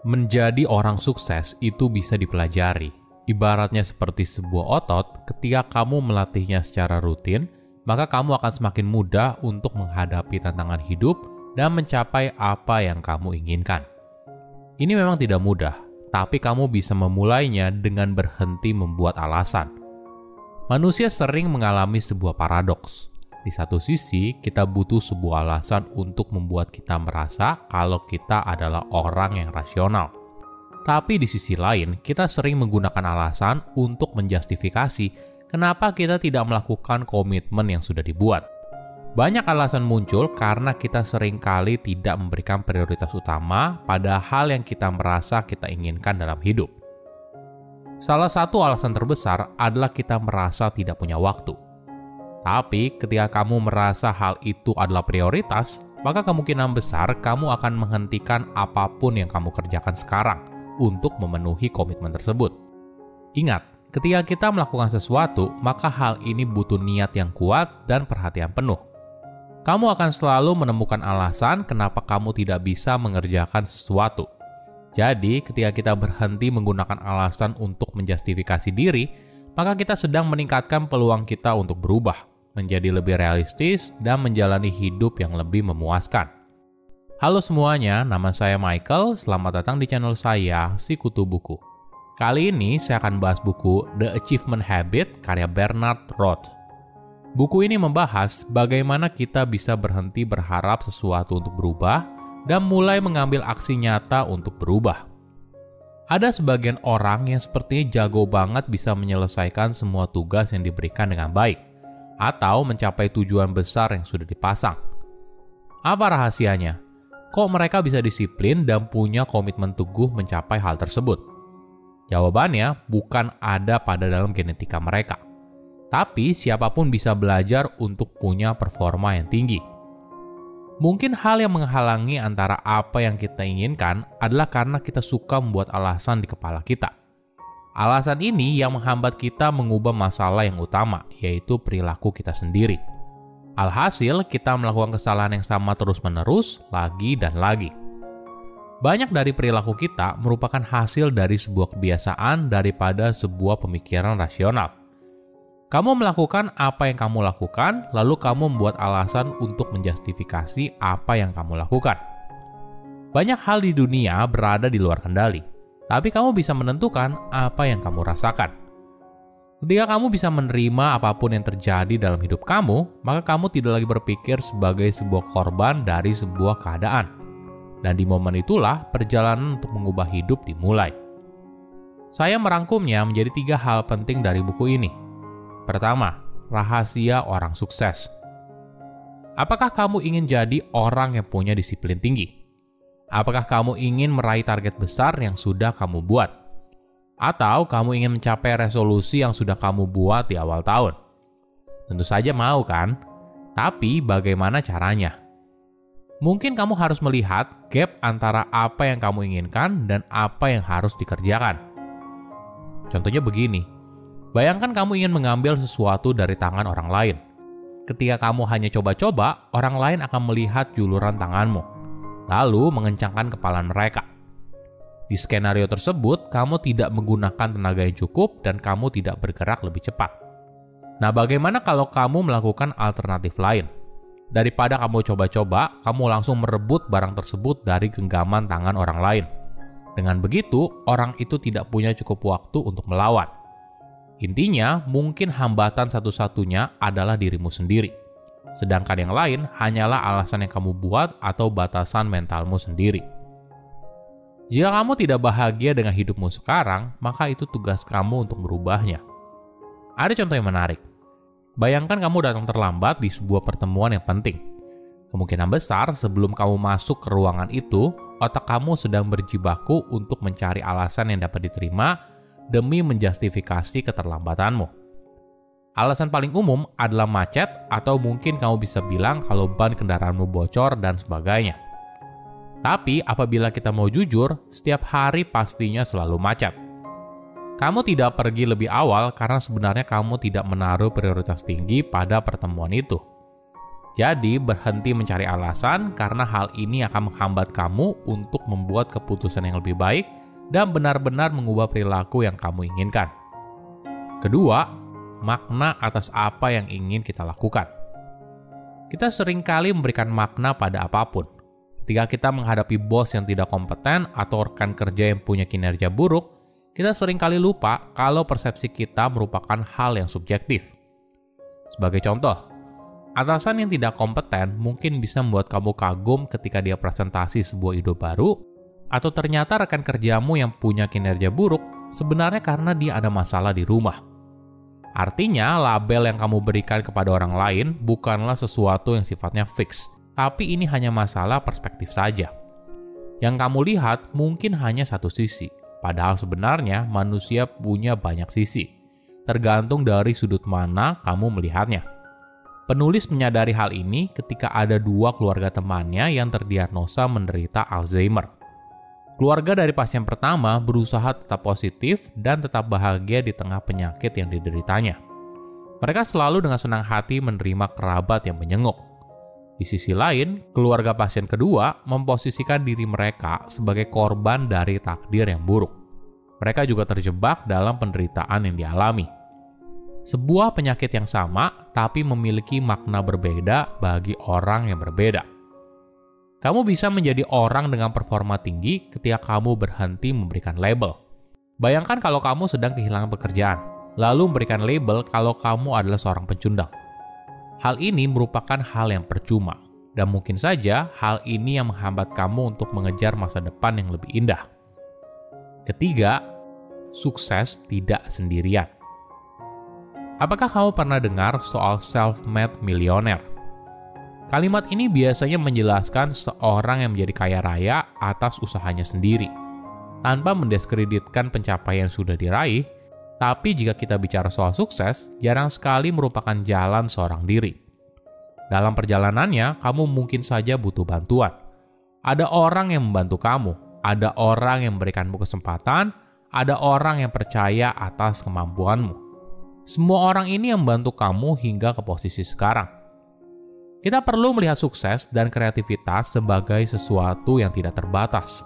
Menjadi orang sukses itu bisa dipelajari. Ibaratnya seperti sebuah otot, ketika kamu melatihnya secara rutin, maka kamu akan semakin mudah untuk menghadapi tantangan hidup dan mencapai apa yang kamu inginkan. Ini memang tidak mudah, tapi kamu bisa memulainya dengan berhenti membuat alasan. Manusia sering mengalami sebuah paradoks. Di satu sisi, kita butuh sebuah alasan untuk membuat kita merasa kalau kita adalah orang yang rasional. Tapi di sisi lain, kita sering menggunakan alasan untuk menjustifikasi kenapa kita tidak melakukan komitmen yang sudah dibuat. Banyak alasan muncul karena kita seringkali tidak memberikan prioritas utama pada hal yang kita merasa kita inginkan dalam hidup. Salah satu alasan terbesar adalah kita merasa tidak punya waktu. Tapi ketika kamu merasa hal itu adalah prioritas, maka kemungkinan besar kamu akan menghentikan apapun yang kamu kerjakan sekarang untuk memenuhi komitmen tersebut. Ingat, ketika kita melakukan sesuatu, maka hal ini butuh niat yang kuat dan perhatian penuh. Kamu akan selalu menemukan alasan kenapa kamu tidak bisa mengerjakan sesuatu. Jadi, ketika kita berhenti menggunakan alasan untuk menjustifikasi diri, maka kita sedang meningkatkan peluang kita untuk berubah, menjadi lebih realistis, dan menjalani hidup yang lebih memuaskan. Halo semuanya, nama saya Michael. Selamat datang di channel saya, Sikutu Buku. Kali ini saya akan bahas buku The Achievement Habit karya Bernard Roth. Buku ini membahas bagaimana kita bisa berhenti berharap sesuatu untuk berubah dan mulai mengambil aksi nyata untuk berubah. Ada sebagian orang yang sepertinya jago banget bisa menyelesaikan semua tugas yang diberikan dengan baik, atau mencapai tujuan besar yang sudah dipasang. Apa rahasianya? Kok mereka bisa disiplin dan punya komitmen teguh mencapai hal tersebut? Jawabannya bukan ada pada dalam genetika mereka. Tapi siapapun bisa belajar untuk punya performa yang tinggi. Mungkin hal yang menghalangi antara apa yang kita inginkan adalah karena kita suka membuat alasan di kepala kita. Alasan ini yang menghambat kita mengubah masalah yang utama, yaitu perilaku kita sendiri. Alhasil, kita melakukan kesalahan yang sama terus-menerus, lagi dan lagi. Banyak dari perilaku kita merupakan hasil dari sebuah kebiasaan daripada sebuah pemikiran rasional. Kamu melakukan apa yang kamu lakukan, lalu kamu membuat alasan untuk menjustifikasi apa yang kamu lakukan. Banyak hal di dunia berada di luar kendali. Tapi kamu bisa menentukan apa yang kamu rasakan. Ketika kamu bisa menerima apapun yang terjadi dalam hidup kamu, maka kamu tidak lagi berpikir sebagai sebuah korban dari sebuah keadaan. Dan di momen itulah perjalanan untuk mengubah hidup dimulai. Saya merangkumnya menjadi 3 hal penting dari buku ini. Pertama, rahasia orang sukses. Apakah kamu ingin jadi orang yang punya disiplin tinggi? Apakah kamu ingin meraih target besar yang sudah kamu buat? Atau kamu ingin mencapai resolusi yang sudah kamu buat di awal tahun? Tentu saja mau kan? Tapi bagaimana caranya? Mungkin kamu harus melihat gap antara apa yang kamu inginkan dan apa yang harus dikerjakan. Contohnya begini, bayangkan kamu ingin mengambil sesuatu dari tangan orang lain. Ketika kamu hanya coba-coba, orang lain akan melihat juluran tanganmu, lalu mengencangkan kepala mereka. Di skenario tersebut, kamu tidak menggunakan tenaga yang cukup dan kamu tidak bergerak lebih cepat. Nah, bagaimana kalau kamu melakukan alternatif lain? Daripada kamu coba-coba, kamu langsung merebut barang tersebut dari genggaman tangan orang lain. Dengan begitu, orang itu tidak punya cukup waktu untuk melawan. Intinya, mungkin hambatan satu-satunya adalah dirimu sendiri. Sedangkan yang lain hanyalah alasan yang kamu buat atau batasan mentalmu sendiri. Jika kamu tidak bahagia dengan hidupmu sekarang, maka itu tugas kamu untuk merubahnya. Ada contoh yang menarik. Bayangkan kamu datang terlambat di sebuah pertemuan yang penting. Kemungkinan besar sebelum kamu masuk ke ruangan itu, otak kamu sedang berjibaku untuk mencari alasan yang dapat diterima demi menjustifikasi keterlambatanmu. Alasan paling umum adalah macet, atau mungkin kamu bisa bilang kalau ban kendaraanmu bocor dan sebagainya. Tapi apabila kita mau jujur, setiap hari pastinya selalu macet. Kamu tidak pergi lebih awal karena sebenarnya kamu tidak menaruh prioritas tinggi pada pertemuan itu. Jadi, berhenti mencari alasan karena hal ini akan menghambat kamu untuk membuat keputusan yang lebih baik dan benar-benar mengubah perilaku yang kamu inginkan. Kedua, makna atas apa yang ingin kita lakukan. Kita seringkali memberikan makna pada apapun. Ketika kita menghadapi bos yang tidak kompeten atau rekan kerja yang punya kinerja buruk, kita seringkali lupa kalau persepsi kita merupakan hal yang subjektif. Sebagai contoh, atasan yang tidak kompeten mungkin bisa membuat kamu kagum ketika dia presentasi sebuah ide baru, atau ternyata rekan kerjamu yang punya kinerja buruk sebenarnya karena dia ada masalah di rumah. Artinya, label yang kamu berikan kepada orang lain bukanlah sesuatu yang sifatnya fix, tapi ini hanya masalah perspektif saja. Yang kamu lihat mungkin hanya satu sisi, padahal sebenarnya manusia punya banyak sisi, tergantung dari sudut mana kamu melihatnya. Penulis menyadari hal ini ketika ada 2 keluarga temannya yang terdiagnosa menderita Alzheimer. Keluarga dari pasien pertama berusaha tetap positif dan tetap bahagia di tengah penyakit yang dideritanya. Mereka selalu dengan senang hati menerima kerabat yang menjenguk. Di sisi lain, keluarga pasien kedua memposisikan diri mereka sebagai korban dari takdir yang buruk. Mereka juga terjebak dalam penderitaan yang dialami. Sebuah penyakit yang sama, tapi memiliki makna berbeda bagi orang yang berbeda. Kamu bisa menjadi orang dengan performa tinggi ketika kamu berhenti memberikan label. Bayangkan kalau kamu sedang kehilangan pekerjaan, lalu memberikan label kalau kamu adalah seorang pencundang. Hal ini merupakan hal yang percuma, dan mungkin saja hal ini yang menghambat kamu untuk mengejar masa depan yang lebih indah. Ketiga, sukses tidak sendirian. Apakah kamu pernah dengar soal self-made millionaire? Kalimat ini biasanya menjelaskan seorang yang menjadi kaya raya atas usahanya sendiri, tanpa mendiskreditkan pencapaian yang sudah diraih. Tapi jika kita bicara soal sukses, jarang sekali merupakan jalan seorang diri. Dalam perjalanannya, kamu mungkin saja butuh bantuan. Ada orang yang membantu kamu, ada orang yang memberikanmu kesempatan, ada orang yang percaya atas kemampuanmu. Semua orang ini yang membantu kamu hingga ke posisi sekarang. Kita perlu melihat sukses dan kreativitas sebagai sesuatu yang tidak terbatas.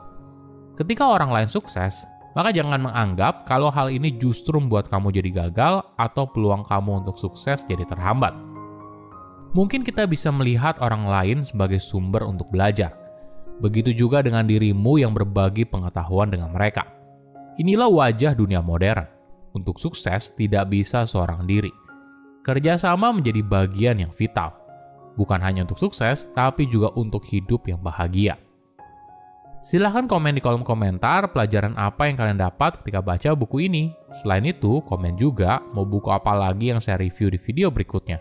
Ketika orang lain sukses, maka jangan menganggap kalau hal ini justru membuat kamu jadi gagal atau peluang kamu untuk sukses jadi terhambat. Mungkin kita bisa melihat orang lain sebagai sumber untuk belajar. Begitu juga dengan dirimu yang berbagi pengetahuan dengan mereka. Inilah wajah dunia modern. Untuk sukses tidak bisa seorang diri. Kerjasama menjadi bagian yang vital. Bukan hanya untuk sukses, tapi juga untuk hidup yang bahagia. Silahkan komen di kolom komentar pelajaran apa yang kalian dapat ketika baca buku ini. Selain itu, komen juga mau buku apa lagi yang saya review di video berikutnya.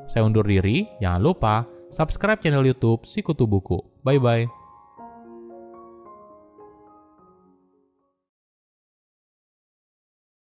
Saya undur diri, jangan lupa subscribe channel YouTube Sikutu Buku. Bye-bye.